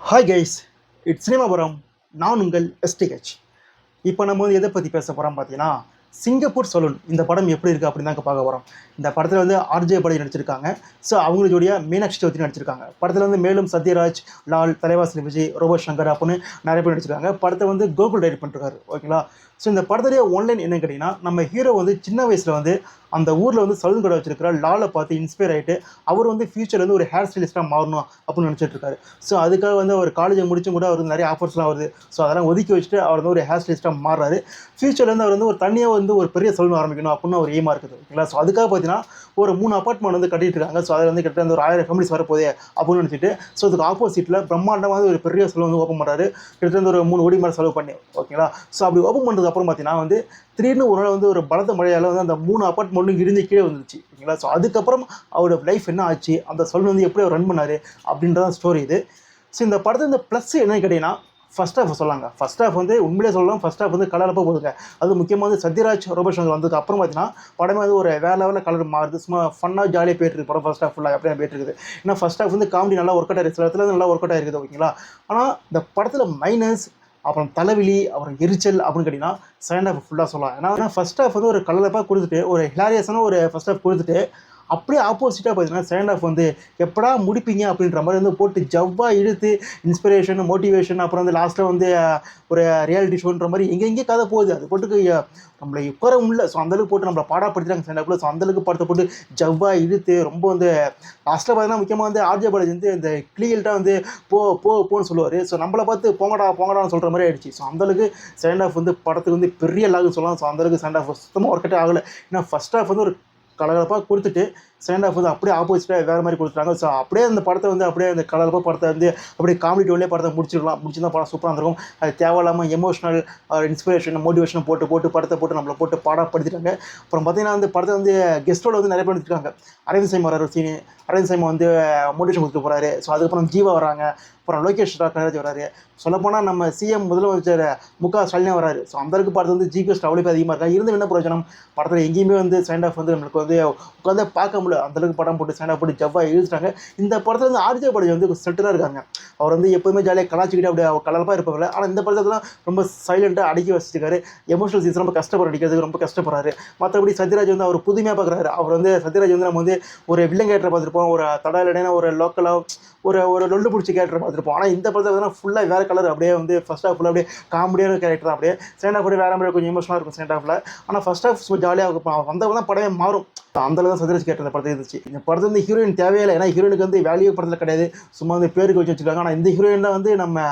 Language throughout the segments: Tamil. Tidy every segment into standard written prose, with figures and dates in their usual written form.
Hi guys, it's சினிமாபுரம். நான் உங்கள் எஸ்டிஹெச். இப்போ நம்ம வந்து எதை பற்றி பேச போகிறோம் பார்த்தீங்கன்னா, சிங்கப்பூர் சலூன் இந்த படம் எப்படி இருக்குது அப்படின்னு தாங்க பார்க்க போகிறோம். இந்த படத்தில் வந்து ஆர்ஜே பாலாஜி நடிச்சிருக்காங்க. ஸோ அவங்களுடைய மீனாட்சி சௌத்ரி நடிச்சிருக்காங்க. படத்தில் வந்து மேலும் சத்யராஜ், லால், தலைவாசல் விஜய், ரோபோ சங்கர் அப்படின்னு நிறைய பேர் நடிச்சிருக்காங்க. படத்தை வந்து கோகுல் டைரக்ட் பண்ணிருக்காரு. ஓகேங்களா? ஸோ இந்த படத்துடைய ஒன்லைன் என்னன்னு கேட்டிங்கன்னா, நம்ம ஹீரோ வந்து சின்ன வயசில் வந்து அந்த ஊரில் வந்து சலூன் கடை வச்சிருக்கிற லாலை பார்த்து இன்ஸ்பயர் ஆகிட்டு அவர் வந்து ஃபியூச்சர் வந்து ஒரு ஹேர் ஸ்டைலிஸ்ட்டாக மாறணும் அப்படின்னு நினச்சிட்டு இருக்காரு. ஸோ அதுக்காக வந்து அவர் காலேஜை முடிச்சும் கூட அவருக்கு நிறைய ஆஃபர்ஸ்லாம் வருது. ஸோ அதெல்லாம் ஒதுக்கி வச்சுட்டு அவர் வந்து ஒரு ஹேர் ஸ்டைலிஸ்ட்டாக மாறுறாரு. ஃபியூச்சரில் வந்து அவர் வந்து ஒரு தனியாக வந்து ஒரு பெரிய சலூன் ஆரம்பிக்கணும் அப்படின்னு ஒரு எய்மாக இருக்குது. ஓகேங்களா? ஸோ அதுக்காக பார்த்தீங்கன்னா ஒரு 3 அப்பார்ட்மெண்ட் வந்து கட்டிட்டு இருக்காங்க. ஸோ அதில் வந்து கிட்டத்தட்ட வந்து ஒரு 1000 ஃபேமிலிஸ் வரப்போதே அப்படின்னு நினச்சிட்டு, ஸோ அதுக்கு ஆப்போசிட்டில் பிரம்மாண்டமாக ஒரு பெரிய சலூன் வந்து ஓப்பன் பண்ணுறாரு. கிட்டத்தட்ட ஒரு 3 கோடி மேலே செலவு பண்ணி. ஓகேங்களா? ஸோ அப்படி ஓப்பன் பண்ணுறதுக்கு அப்புறம் பார்த்தீங்கன்னா வந்து திடீர்னு ஒரு நாள் வந்து ஒரு பலத்த மழையால் வந்து அந்த 3 அப்பார்ட்மெண்ட்டும் இடிஞ்சு கீழே வந்துருச்சு. ஓகேங்களா? ஸோ அதுக்கப்புறம் அவரோட லைஃப் என்ன ஆச்சு, அந்த சலூன் வந்து எப்படி அவர் ரன் பண்ணார் அப்படின்றதான் ஸ்டோரி இது. ஸோ இந்த படத்தில் இந்த ப்ளஸ் என்னன்னு கேட்டிங்கன்னா, ஃபஸ்ட் ஹாஃப் சொல்லாங்க. ஃபஸ்ட் ஹாஃப் வந்து உண்மையிலே சொல்லலாம், ஃபஸ்ட் ஹாஃப் வந்து கலரப்பாக போகுதுங்க. அது முக்கியமாக வந்து சத்யராஜ், ரோபோ சங்கர் வந்ததுக்கு அப்புறம் பார்த்தீங்கன்னா படமே வந்து ஒரு வேறு லெவலில் கலர் மாறுது. சும்மா ஃபன்னாக ஜாலியாக போயிட்டு இருக்குது படம். ஃபஸ்ட் ஹாஃப் ஃபுல்லாக அப்படியே போயிட்டு இருக்குது. ஏன்னா ஃபஸ்ட் ஹாஃப் வந்து காமெடி நல்லா ஒர்க் அவுட் ஆகிருக்கு, சில இடத்துல நல்லா ஒர்க் அவுட் ஆகிருக்குது. ஓகேங்களா? ஆனால் இந்த படத்தில் மைனஸ், அப்புறம் தலைவலி, அப்புறம் எரிச்சல் அப்படின்னு கேட்டிங்கன்னா செகண்ட் ஹாஃப் ஃபுல்லாக சொல்லலாம். ஏன்னா ஃபஸ்ட் ஹாஃப் வந்து ஒரு கலரப்பாக கொடுத்துட்டு ஒரு ஹிலாரியஸான ஒரு ஃபஸ்ட் ஹாஃப் கொடுத்துட்டு, அப்படியே ஆப்போசிட்டாக பார்த்தீங்கன்னா செகண்ட் ஹாஃப் வந்து எப்படா முடிப்பீங்க அப்படின்ற மாதிரி வந்து போட்டு ஜவ்வாக இழுத்து இன்ஸ்பிரேஷன், மோட்டிவேஷன், அப்புறம் வந்து லாஸ்ட்டில் வந்து ஒரு ரியாலிட்டி ஷோன்ற மாதிரி எங்கெங்கே கதை போகுது. அது போட்டுக்கு நம்மளை உட்கார முடியல. ஸோ அந்தளவுக்கு போட்டு நம்மளை பாடாப்படுத்திட்டாங்க செகண்ட் ஹாஃபில். ஸோ அந்தளவுக்கு படத்தை போட்டு ஜவ்வாக இழுத்து ரொம்ப வந்து லாஸ்ட்டில் பார்த்தீங்கன்னா முக்கியமாக வந்து ஆர்ஜே பாலாஜி வந்து இந்த கிளியல்ட்டாக வந்து போன்னு சொல்லுவார். ஸோ நம்மளை பார்த்து போங்கடான்னு சொல்கிற மாதிரி ஆயிடுச்சு. ஸோ அந்தளவுக்கு செகண்ட் ஹாஃப் வந்து படத்துக்கு வந்து பெரிய லாகுன்னு சொல்லலாம். ஸோ அந்தளவுக்கு செகண்ட் ஹாஃப் சுத்தமாக ஒர்க் அவுட் ஆகலை. ஏன்னா ஃபஸ்ட் ஹாஃப் வந்து ஒரு கலகலப்பாக கொடுத்துட்டு செகண்ட் ஹாஃப் வந்து அப்படியே ஆப்போசிட்டாக வேறு மாதிரி கொடுத்துட்டாங்க. ஸோ அப்படியே அந்த படத்தை வந்து அப்படியே அந்த கலகலப்பாக படத்தை வந்து அப்படியே காமெடி டோன்லேயே படத்தை முடிச்சிருந்தா படம் சூப்பராக இருந்திருக்கும். அது தேவையில்லாமல் எமோஷனல், இன்ஸ்பிரேஷன், மோட்டிவேஷன் போட்டு படத்தை போட்டு நம்மளை போட்டு பாடப்படுத்திட்டாங்க. அப்புறம் பார்த்தீங்கன்னா அந்த படத்தை வந்து கெஸ்ட்டோட வந்து நிறைய பேர் எடுத்துருக்காங்க. அரவிந்த் சைமா வராரு சீனு. அரவிந்த் சைமா வந்து மோட்டிவேஷன் கொடுத்துட்டு போகிறாரு. ஸோ அதுக்கப்புறம் ஜீவா வராங்க. அப்புறம் லோகேஷ் கனராஜ் வராரு. சொல்லப்போனால் நம்ம சிஎம் முதலமைச்சர் முக ஸ்டாலினே வராரு. ஸோ அந்தளவுக்கு படத்தை வந்து ஜிபிஎஸ் அவ்வளோ அதிகமாக இருக்காங்க. இருந்து என்ன பிரயோஜனம்? படத்தில் எங்கேயுமே வந்து செகண்ட் ஹாஃப் வந்து நம்மளுக்கு வந்து உட்காந்து பார்க்க முடியல. அந்தளவுக்கு படம் போட்டு செகண்ட் ஹாஃப் போட்டு ஜவ்வாக எழுதிட்டாங்க. இந்த படத்தில் வந்து ஆர்ஜே பாலாஜி வந்து செட்டிலாக இருக்காங்க. அவர் வந்து எப்போதுமே ஜாலியாக கலாச்சிக்கிட்டு அப்படியே கலர்ப்பாக இருப்பாங்க. ஆனால் இந்த படத்தில் ரொம்ப சைலண்ட்டாக அடக்கி வச்சுருக்காரு. எமோஷனல் சீன்ஸ் ரொம்ப கஷ்டப்பட அடிக்கிறதுக்கு ரொம்ப கஷ்டப்படுறாரு. மற்றபடி சத்யராஜ் வந்து அவர் புதுமையாக பார்க்குறாரு. அவர் வந்து சத்யராஜ் வந்து நம்ம வந்து ஒரு வில்லன் கேரக்டர் பார்த்துருப்போம், ஒரு தடாலடையான ஒரு லோக்கலாக ஒரு லொல்லு பிடிச்ச கேரக்டர் பார்த்துருப்போம். ஆனால் இந்த படத்தில் பார்த்தீங்கன்னா ஃபுல்லாக வேறு கலர். அப்படியே வந்து ஃபஸ்ட் ஹாஃப் ஃபுல்லாக அப்படியே காமெடியான கேரக்டர் தான். அப்படியே செகண்ட் ஹாஃப் கூட வேறு மாதிரி கொஞ்சம் எமோஷனாக இருக்கும் செகண்ட் ஹாஃபில். ஆனால் ஃபஸ்ட் ஹாஃப் ஜாலியாக இருக்கும். வந்தவங்க தான் படமே மாறும். அந்தளவு தான் சத்யராஜ் கேரக்டர் இந்த படத்தில் இருந்துச்சு. இந்த படத்தில் வந்து ஹீரோயின் தேவையில்லை. ஏன்னா ஹீரோயினுக்கு வந்து வேல்யூ படத்தில் கிடையாது, சும்மா வந்து பேருக்கு வச்சு வச்சுருக்காங்க. ஆனால் இந்த ஹீரோயின் தான் வந்து நம்ம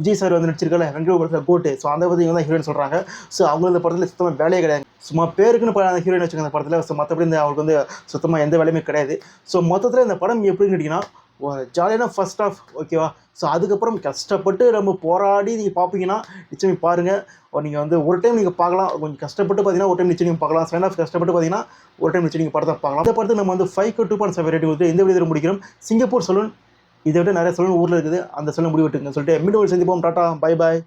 விஜய் சார் வந்து நடிச்சிருக்கல வெங்கட் படத்தில் கோட்டு. ஸோ அந்த பற்றி இவங்க தான் ஹீரோயின் சொல்கிறாங்க. ஸோ அவங்க இந்த படத்தில் சுத்தமாக வேலையே கிடையாது. சும்மா பேருக்குன்னு அந்த ஹீரோயின் வச்சுருக்காங்க இந்த படத்தில். ஸோ மற்றபடி இந்த அவங்களுக்கு வந்து சுத்தமாக எந்த வேலையுமே கிடையாது. ஸோ மொத்தத்தில் இந்த படம் எப்படின்னு கேட்டிங்கன்னா ஒரு ஜாலியான ஃபஸ்ட் ஹாஃப். ஓகேவா? ஸோ அதுக்கப்புறம் கஷ்டப்பட்டு நம்ம போராடி நீங்கள் பார்ப்பீங்கன்னா நிச்சயம் பாருங்கள். நீங்கள் வந்து ஒரு டைம் நீங்கள் பார்க்கலாம். கொஞ்சம் கஷ்டப்பட்டு பார்த்தீங்கன்னா ஒரு டைம் நிச்சயம் நீங்கள் பார்க்கலாம். செகண்ட் ஹாஃப் கஷ்டப்பட்டு பார்த்தீங்கன்னா ஒரு டைம் நிச்சயம் நீங்கள் படத்தை பார்க்கலாம். இந்த படத்துக்கு நம்ம வந்து 5க்கு 2.7 ரேட்டிங் கொடுத்து இந்த வீடியோ முடிக்கிறோம். சிங்கப்பூர் சலூன் இதை விட நிறைய சலூன் ஊரில் இருக்குது. அந்த சலூன் முடிவெட்டுங்க சொல்லிட்டு மீண்டும் சந்திப்போம். Tata, bye bye.